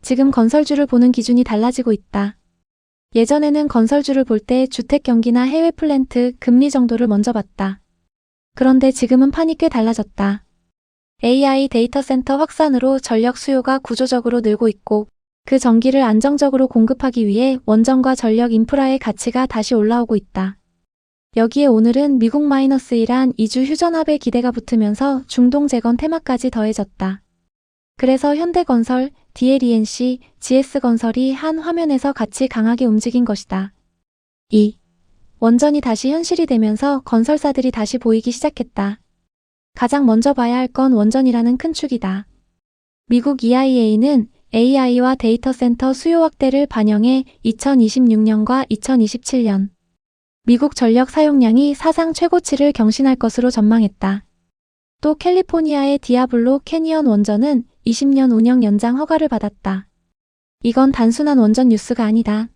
지금 건설주를 보는 기준이 달라지고 있다. 예전에는 건설주를 볼 때 주택 경기나 해외 플랜트, 금리 정도를 먼저 봤다. 그런데 지금은 판이 꽤 달라졌다. AI 데이터 센터 확산으로 전력 수요가 구조적으로 늘고 있고 그 전기를 안정적으로 공급하기 위해 원전과 전력 인프라의 가치가 다시 올라오고 있다. 여기에 오늘은 미국 -1한 2주 휴전합의 기대가 붙으면서 중동 재건 테마까지 더해졌다. 그래서 현대건설, DLENC, GS건설이 한 화면에서 같이 강하게 움직인 것이다. 2. 원전이 다시 현실이 되면서 건설사들이 다시 보이기 시작했다. 가장 먼저 봐야 할 건 원전이라는 큰 축이다. 미국 EIA는 AI와 데이터 센터 수요 확대를 반영해 2026년과 2027년 미국 전력 사용량이 사상 최고치를 경신할 것으로 전망했다. 또 캘리포니아의 디아블로 캐니언 원전은 20년 운영 연장 허가를 받았다. 이건 단순한 원전 뉴스가 아니다.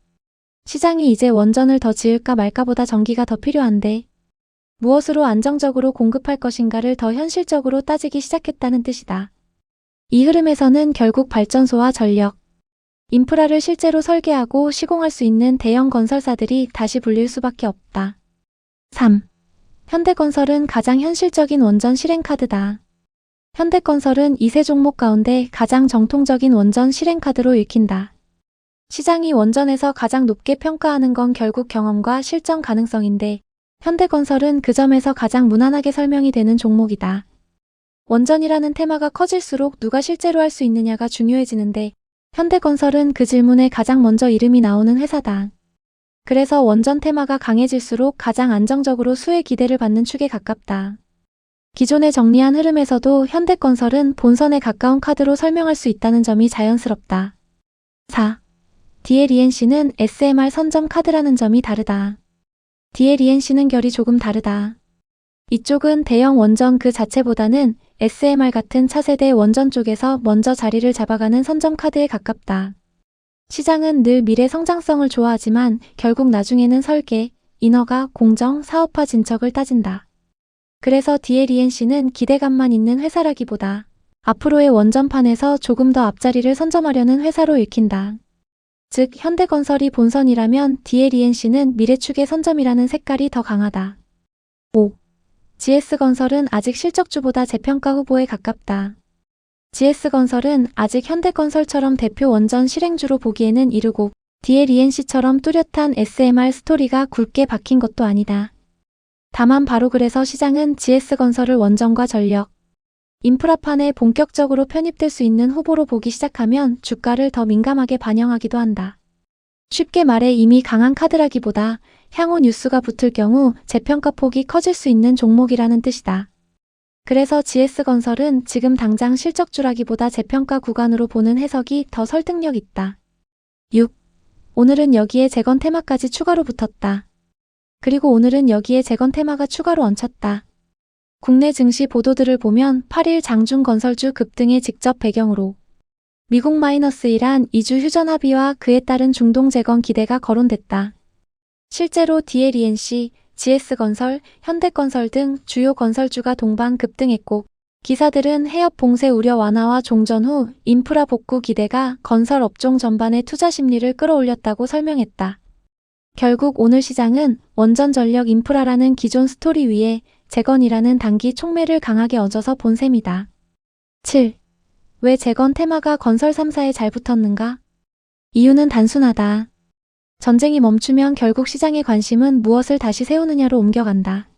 시장이 이제 원전을 더 지을까 말까보다 전기가 더 필요한데 무엇으로 안정적으로 공급할 것인가를 더 현실적으로 따지기 시작했다는 뜻이다. 이 흐름에서는 결국 발전소와 전력, 인프라를 실제로 설계하고 시공할 수 있는 대형 건설사들이 다시 불릴 수밖에 없다. 3. 현대건설은 가장 현실적인 원전 실행카드다. 현대건설은 2세 종목 가운데 가장 정통적인 원전 실행카드로 읽힌다. 시장이 원전에서 가장 높게 평가하는 건 결국 경험과 실전 가능성인데 현대건설은 그 점에서 가장 무난하게 설명이 되는 종목이다. 원전이라는 테마가 커질수록 누가 실제로 할 수 있느냐가 중요해지는데 현대건설은 그 질문에 가장 먼저 이름이 나오는 회사다. 그래서 원전 테마가 강해질수록 가장 안정적으로 수혜 기대를 받는 축에 가깝다. 기존의 정리한 흐름에서도 현대건설은 본선에 가까운 카드로 설명할 수 있다는 점이 자연스럽다. 4. DLENC는 SMR 선점 카드라는 점이 다르다. DLENC는 결이 조금 다르다. 이쪽은 대형 원전 그 자체보다는 SMR 같은 차세대 원전 쪽에서 먼저 자리를 잡아가는 선점 카드에 가깝다. 시장은 늘 미래 성장성을 좋아하지만 결국 나중에는 설계, 인허가, 공정, 사업화 진척을 따진다. 그래서 DLENC는 기대감만 있는 회사라기보다 앞으로의 원전판에서 조금 더 앞자리를 선점하려는 회사로 읽힌다. 즉 현대건설이 본선이라면 DLENC는 미래축의 선점이라는 색깔이 더 강하다. 5. GS건설은 아직 실적주보다 재평가 후보에 가깝다. GS건설은 아직 현대건설처럼 대표 원전 실행주로 보기에는 이르고 DLENC처럼 뚜렷한 SMR 스토리가 굵게 박힌 것도 아니다. 다만 바로 그래서 시장은 GS건설을 원전과 전력, 인프라판에 본격적으로 편입될 수 있는 후보로 보기 시작하면 주가를 더 민감하게 반영하기도 한다. 쉽게 말해 이미 강한 카드라기보다 향후 뉴스가 붙을 경우 재평가 폭이 커질 수 있는 종목이라는 뜻이다. 그래서 GS건설은 지금 당장 실적주라기보다 재평가 구간으로 보는 해석이 더 설득력 있다. 6. 오늘은 여기에 재건 테마까지 추가로 붙었다. 그리고 오늘은 여기에 재건 테마가 추가로 얹혔다. 국내 증시 보도들을 보면 8일 장중건설주 급등의 직접 배경으로 미국 -1한 2주 휴전 합의와 그에 따른 중동 재건 기대가 거론됐다. 실제로 DLENC, GS건설, 현대건설 등 주요 건설주가 동반 급등했고 기사들은 해협 봉쇄 우려 완화와 종전 후 인프라 복구 기대가 건설 업종 전반의 투자 심리를 끌어올렸다고 설명했다. 결국 오늘 시장은 원전 전력 인프라라는 기존 스토리 위에 재건이라는 단기 촉매를 강하게 얹어서 본 셈이다. 7. 왜 재건 테마가 건설 3사에 잘 붙었는가? 이유는 단순하다. 전쟁이 멈추면 결국 시장의 관심은 무엇을 다시 세우느냐로 옮겨간다.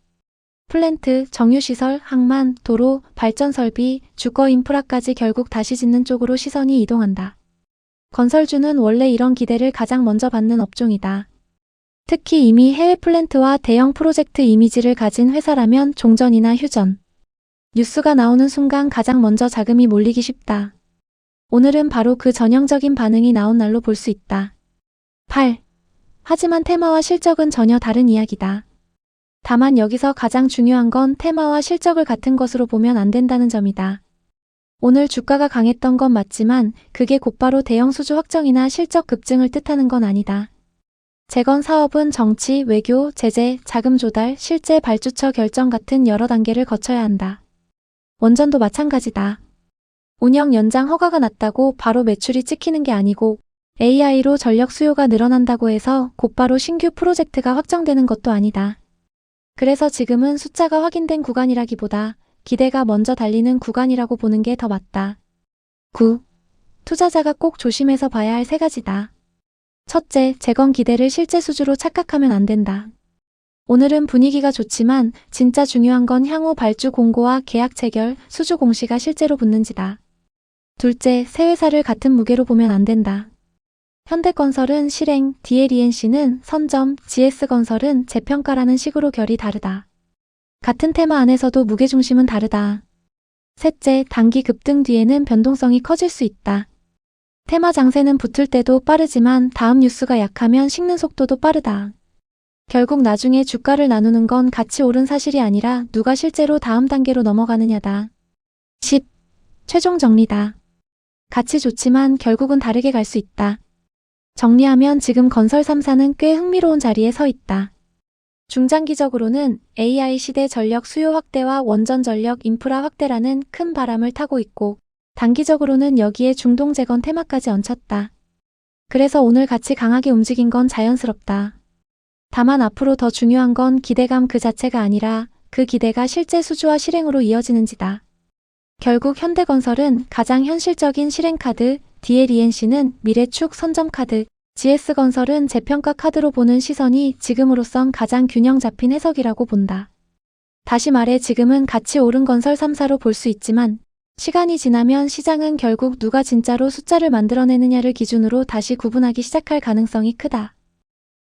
플랜트, 정유시설, 항만, 도로, 발전설비, 주거 인프라까지 결국 다시 짓는 쪽으로 시선이 이동한다. 건설주는 원래 이런 기대를 가장 먼저 받는 업종이다. 특히 이미 해외 플랜트와 대형 프로젝트 이미지를 가진 회사라면 종전이나 휴전, 뉴스가 나오는 순간 가장 먼저 자금이 몰리기 쉽다. 오늘은 바로 그 전형적인 반응이 나온 날로 볼 수 있다. 8. 하지만 테마와 실적은 전혀 다른 이야기다. 다만 여기서 가장 중요한 건 테마와 실적을 같은 것으로 보면 안 된다는 점이다. 오늘 주가가 강했던 건 맞지만 그게 곧바로 대형 수주 확정이나 실적 급증을 뜻하는 건 아니다. 재건 사업은 정치, 외교, 제재, 자금 조달, 실제 발주처 결정 같은 여러 단계를 거쳐야 한다. 원전도 마찬가지다. 운영 연장 허가가 났다고 바로 매출이 찍히는 게 아니고 AI로 전력 수요가 늘어난다고 해서 곧바로 신규 프로젝트가 확정되는 것도 아니다. 그래서 지금은 숫자가 확인된 구간이라기보다 기대가 먼저 달리는 구간이라고 보는 게 더 맞다. 9. 투자자가 꼭 조심해서 봐야 할 세 가지다. 첫째, 재건 기대를 실제 수주로 착각하면 안 된다. 오늘은 분위기가 좋지만 진짜 중요한 건 향후 발주 공고와 계약 체결, 수주 공시가 실제로 붙는지다. 둘째, 세 회사를 같은 무게로 보면 안 된다. 현대건설은 실행, DLENC는 선점, GS건설은 재평가라는 식으로 결이 다르다. 같은 테마 안에서도 무게중심은 다르다. 셋째, 단기 급등 뒤에는 변동성이 커질 수 있다. 테마 장세는 붙을 때도 빠르지만 다음 뉴스가 약하면 식는 속도도 빠르다. 결국 나중에 주가를 나누는 건 같이 오른 사실이 아니라 누가 실제로 다음 단계로 넘어가느냐다. 10. 최종 정리다. 같이 좋지만 결국은 다르게 갈 수 있다. 정리하면 지금 건설 3사는 꽤 흥미로운 자리에 서 있다. 중장기적으로는 AI 시대 전력 수요 확대와 원전 전력 인프라 확대라는 큰 바람을 타고 있고 단기적으로는 여기에 중동 재건 테마까지 얹혔다. 그래서 오늘 같이 강하게 움직인 건 자연스럽다. 다만 앞으로 더 중요한 건 기대감 그 자체가 아니라 그 기대가 실제 수주와 실행으로 이어지는지다. 결국 현대건설은 가장 현실적인 실행카드, DLENC는 미래축 선점카드, GS건설은 재평가 카드로 보는 시선이 지금으로선 가장 균형 잡힌 해석이라고 본다. 다시 말해 지금은 같이 오른 건설 3사로 볼 수 있지만 시간이 지나면 시장은 결국 누가 진짜로 숫자를 만들어내느냐를 기준으로 다시 구분하기 시작할 가능성이 크다.